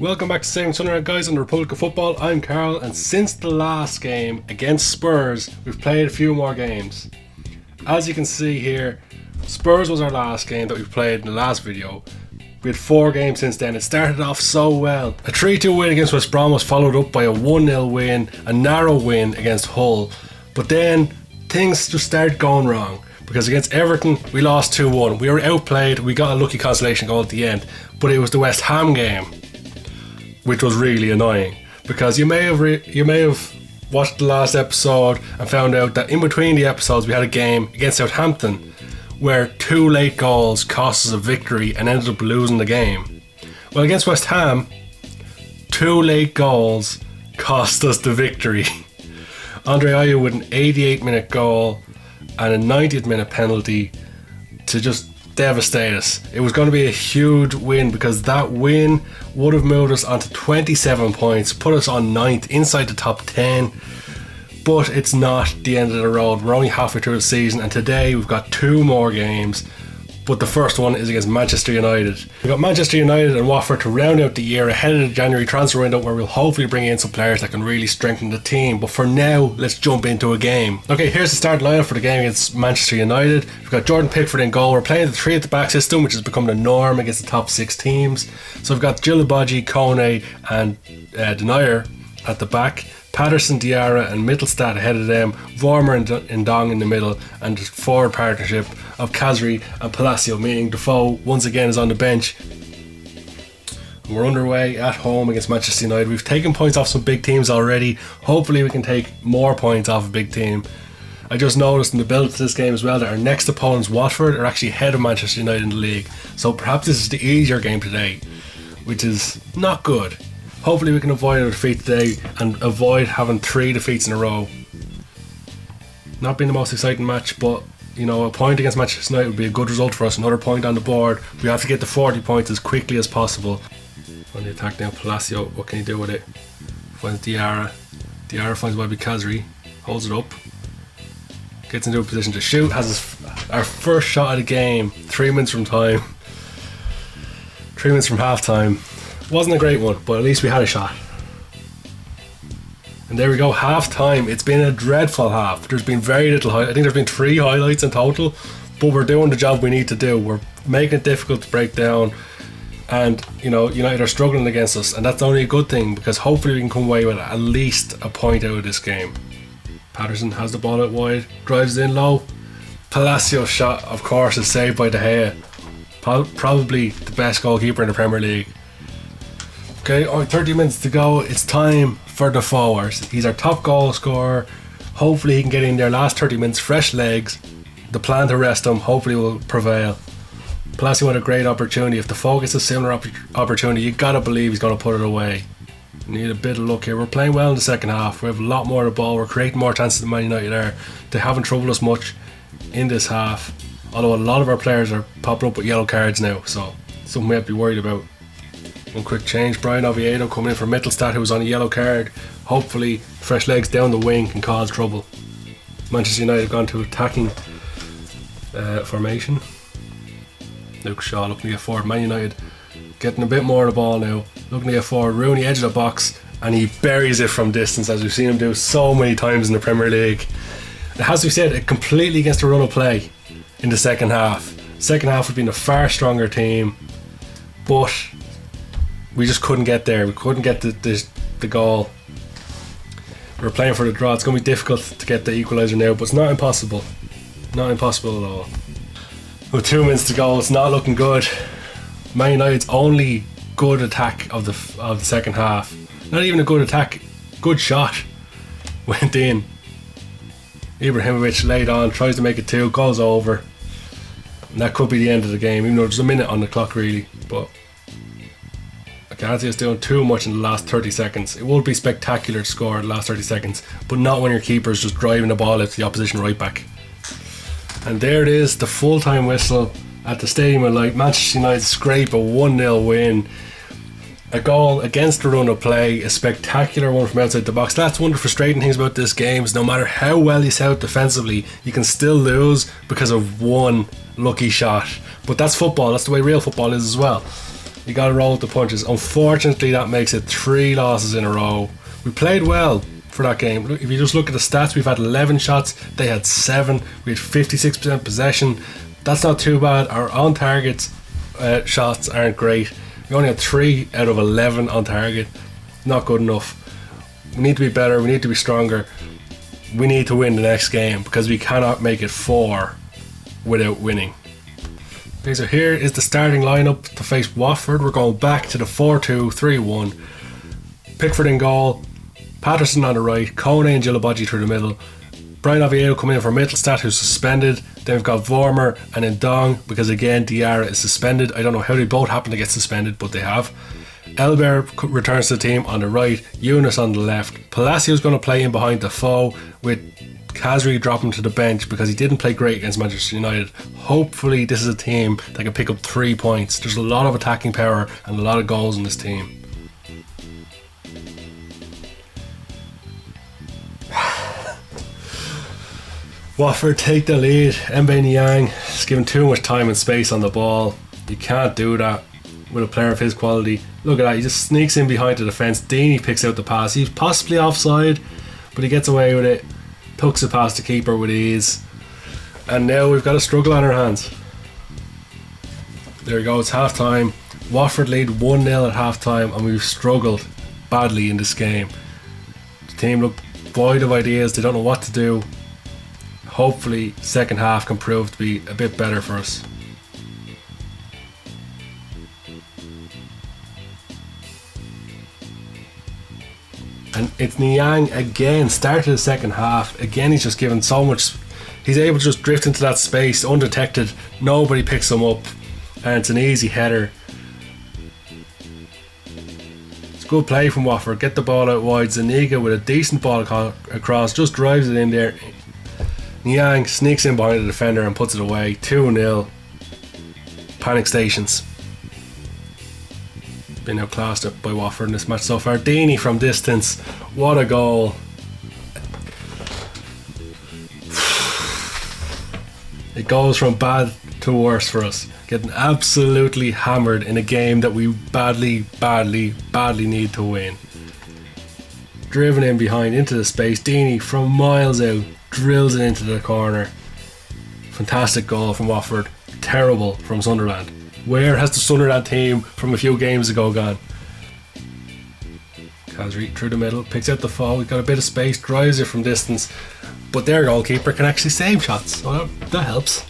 Welcome back to Saving Sunderland, guys, on the Republic of Football. I'm Carl, and since the last game against Spurs, we've played a few more games. As you can see here, Spurs was our last game that we played in the last video. We had 4 games since then. It started off so well. A 3-2 win against West Brom was followed up by a 1-0 win, a narrow win against Hull. But then things just started going wrong, because against Everton we lost 2-1. We were outplayed, we got a lucky consolation goal at the end, but it was the West Ham game which was really annoying, because you may have watched the last episode and found out that in between the episodes we had a game against Southampton where 2 late goals cost us a victory and ended up losing the game. Well, against West Ham, 2 late goals cost us the victory. Andre Ayew with an 88-minute goal and a 90th minute penalty to just devastate us. It was going to be a huge win, because that win would have moved us onto 27 points, put us on 9th inside the top 10. But it's not the end of the road. We're only halfway through the season, and today we've got 2 more games, but the first one is against Manchester United. We've got Manchester United and Watford to round out the year ahead of the January transfer window, where we'll hopefully bring in some players that can really strengthen the team. But for now, let's jump into a game. Okay, here's the start lineup for the game against Manchester United. We've got Jordan Pickford in goal. We're playing the 3 at the back system, which has become the norm against the top 6 teams. So we've got Djilibodji, Kone and Denier at the back. Patterson, Diarra and Mittelstadt ahead of them, Vormer and Dong in the middle, and the forward partnership of Kazri and Palacio, meaning Defoe once again is on the bench. We're underway at home against Manchester United. We've taken points off some big teams already. Hopefully we can take more points off a big team. I just noticed in the build to this game as well that our next opponents, Watford, are actually ahead of Manchester United in the league. So perhaps this is the easier game today, which is not good. Hopefully we can avoid a defeat today and avoid having 3 defeats in a row. Not being the most exciting match, but you know, a point against Manchester United would be a good result for us. Another point on the board. We have to get to 40 points as quickly as possible. On the attack now, Palacio, what can he do with it? Finds Diarra. Diarra finds Webby Kazri, holds it up, gets into a position to shoot, has our first shot of the game 3 minutes from time. 3 minutes from half time. Wasn't a great one, but at least we had a shot. And there we go, half time. It's been a dreadful half. There's been very little I think there's been 3 highlights in total, but we're doing the job we need to do. We're making it difficult to break down, and you know, United are struggling against us, and that's only a good thing, because hopefully we can come away with at least a point out of this game. Patterson has the ball out wide, drives it in low. Palacio's shot, of course, is saved by De Gea. Probably the best goalkeeper in the Premier League. Okay, 30 minutes to go. It's time for the forwards. He's our top goal scorer. Hopefully he can get in there last 30 minutes, fresh legs. The plan to rest him hopefully will prevail. Palacio had a great opportunity. If the focus is a similar opportunity, you gotta believe he's gonna put it away. We need a bit of luck here. We're playing well in the second half. We have a lot more of the ball. We're creating more chances than Man United are. They haven't troubled us much in this half, although a lot of our players are popping up with yellow cards now, so something we have to be worried about. One quick change, Brian Oviedo coming in for Mittelstadt, who was on a yellow card. Hopefully fresh legs down the wing can cause trouble. Manchester United have gone to attacking formation. Luke Shaw looking to get forward. Man United getting a bit more of the ball now, looking to get forward. Rooney edge of the box, and he buries it from distance, as we've seen him do so many times in the Premier League. It has to be said, it completely against the run of play in the second half. Second half would have been a far stronger team, but we just couldn't get there. We couldn't get the goal. We were playing for the draw. It's going to be difficult to get the equaliser now, but it's not impossible. Not impossible at all. With 2 minutes to go, it's not looking good. Man United's only good attack of the second half, not even a good attack, good shot, went in. Ibrahimovic laid on, tries to make it 2, goes over. And that could be the end of the game, even though there's a minute on the clock really. But I can't see us doing too much in the last 30 seconds. It would be spectacular to score in the last 30 seconds, but not when your keeper's just driving the ball out to the opposition right back. And there it is, the full-time whistle at the Stadium of Light. Manchester United scrape a 1-0 win. A goal against the run of play, a spectacular one from outside the box. That's one of the frustrating things about this game, is no matter how well you set out defensively, you can still lose because of one lucky shot. But that's football, that's the way real football is as well. You got to roll with the punches. Unfortunately, that makes it 3 losses in a row. We played well for that game. If you just look at the stats, we've had 11 shots, they had 7. We had 56% possession. That's not too bad. Our on target shots aren't great. We only had 3 out of 11 on target. Not good enough. We need to be better. We need to be stronger. We need to win the next game because we cannot make it 4 without winning. Okay, so here is the starting lineup to face Watford. We're going back to the 4-2-3-1. Pickford in goal, Patterson on the right, Kone and Gilabodji through the middle. Brian Oviedo coming in for Mittelstadt, who's suspended. Then we've got Vormer and Ndong, because again Diarra is suspended. I don't know how they both happen to get suspended, but they have. Elber returns to the team on the right, Eunice on the left. Palacios going to play in behind Defoe, with Kazri dropping to the bench because he didn't play great against Manchester United. Hopefully this is a team that can pick up 3 points. There's a lot of attacking power and a lot of goals in this team. Watford take the lead. Mbe Niang is given too much time and space on the ball. You can't do that with a player of his quality. Look at that, he just sneaks in behind the defence. Deeney picks out the pass. He's possibly offside, but he gets away with it. Tucks it past the keeper with ease. And now we've got a struggle on our hands. There we go, it's half time. Watford lead 1-0 at half time, and we've struggled badly in this game. The team look void of ideas, they don't know what to do. Hopefully second half can prove to be a bit better for us. And it's Niang again, started the second half. Again, he's just given so much. He's able to just drift into that space undetected. Nobody picks him up, and it's an easy header. It's good play from Watford. Get the ball out wide. Zuniga with a decent ball across, just drives it in there. Niang sneaks in behind the defender and puts it away. 2-0. Panic stations. Been outclassed by Watford in this match so far. Deeney from distance. What a goal. It goes from bad to worse for us. Getting absolutely hammered in a game that we badly need to win. Driven in behind into the space. Deeney from miles out drills it into the corner. Fantastic goal from Watford. Terrible from Sunderland. Where has the Sunderland team from a few games ago gone? Kazri through the middle, picks out the foul. We've got a bit of space, drives it from distance, but their goalkeeper can actually save shots, so that helps.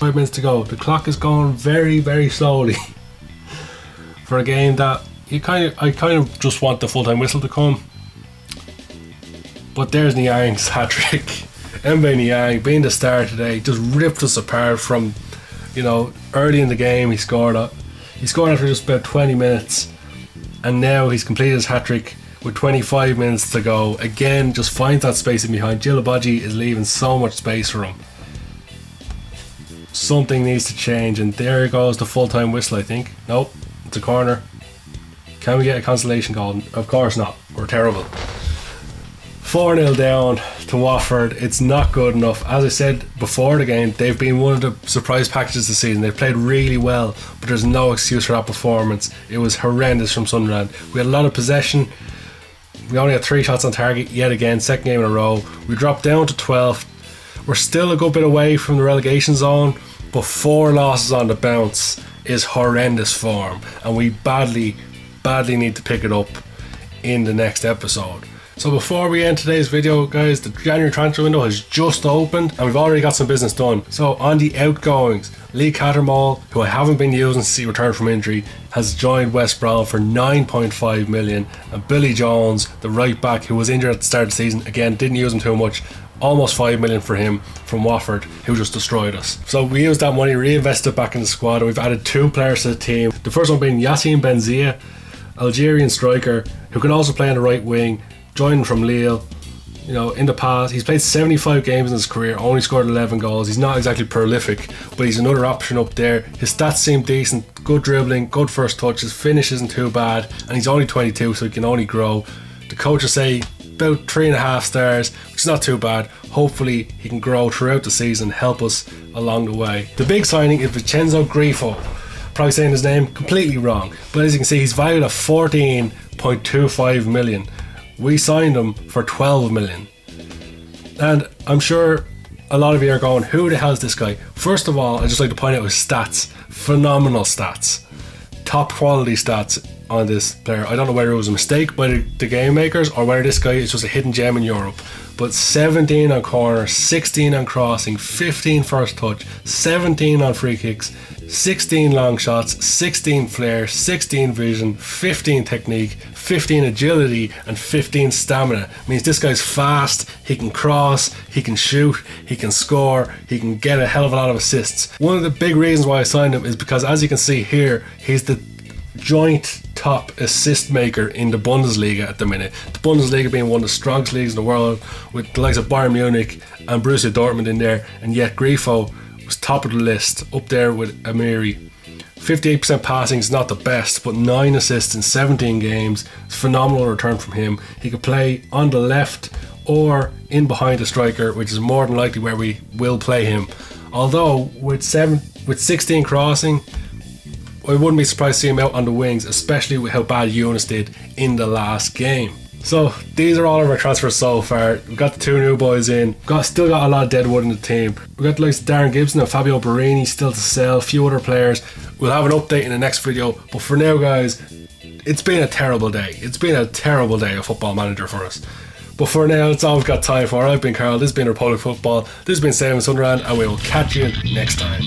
5 minutes to go. The clock is going very slowly for a game that I kind of just want the full-time whistle to come. But there's Niang's hat-trick. Mbe Niang being the star today just ripped us apart from, early in the game. He scored after just about 20 minutes, and now he's completed his hat-trick with 25 minutes to go. Again, just finds that space in behind. Gilabodji is leaving so much space for him. Something needs to change, and there goes the full-time whistle, I think. Nope, it's a corner. Can we get a consolation goal? Of course not. We're terrible. 4-0 down to Watford. It's not good enough. As I said before the game, they've been one of the surprise packages this season. They've played really well, but there's no excuse for that performance. It was horrendous from Sunderland. We had a lot of possession. We only had 3 shots on target yet again, second game in a row. We dropped down to 12th. We're still a good bit away from the relegation zone, but 4 losses on the bounce is horrendous form, and we badly need to pick it up in the next episode. So before we end today's video, guys, the January transfer window has just opened and we've already got some business done. So on the outgoings, Lee Cattermole, who I haven't been using since he returned from injury, has joined West Brom for 9.5 million, and Billy Jones, the right back who was injured at the start of the season, again didn't use him too much, almost 5 million for him from Watford, who just destroyed us. So we used that money, reinvested back in the squad, and we've added 2 players to the team. The first one being Yassine Benzia, Algerian striker who can also play on the right wing, joined from Lille. In the past he's played 75 games in his career, only scored 11 goals. He's not exactly prolific, but he's another option up there. His stats seem decent, good dribbling, good first touch, his finish isn't too bad, and he's only 22, so he can only grow. The coaches say about 3.5 stars, which is not too bad. Hopefully he can grow throughout the season, help us along the way. The big signing is Vincenzo Grifo Probably saying his name completely wrong. But as you can see, he's valued at 14.25 million. We signed him for 12 million. And I'm sure a lot of you are going, who the hell is this guy? First of all, I'd just like to point out his stats. Phenomenal stats. Top quality stats on this player. I don't know whether it was a mistake by the game makers or whether this guy is just a hidden gem in Europe. But 17 on corner, 16 on crossing, 15 first touch, 17 on free kicks, 16 long shots, 16 flair, 16 vision, 15 technique, 15 agility, and 15 stamina. Means this guy's fast, he can cross, he can shoot, he can score, he can get a hell of a lot of assists. One of the big reasons why I signed him is because, as you can see here, he's the joint top assist maker in the Bundesliga at the minute. The Bundesliga being one of the strongest leagues in the world, with the likes of Bayern Munich and Borussia Dortmund in there, and yet Grifo was top of the list, up there with Amiri. 58% passing is not the best, but 9 assists in 17 games. It's a phenomenal return from him. He could play on the left or in behind the striker, which is more than likely where we will play him. Although with 16 crossing, I wouldn't be surprised to see him out on the wings, especially with how bad Eunice did in the last game. So these are all of our transfers so far. We've got the 2 new boys in. Still got a lot of dead wood in the team. We've got the likes of Darren Gibson and Fabio Barini still to sell. A few other players. We'll have an update in the next video. But for now, guys, it's been a terrible day. It's been a terrible day of Football Manager for us. But for now, that's all we've got time for. I've been Carl. This has been Republic Football. This has been Sam Sunderland, and we will catch you next time.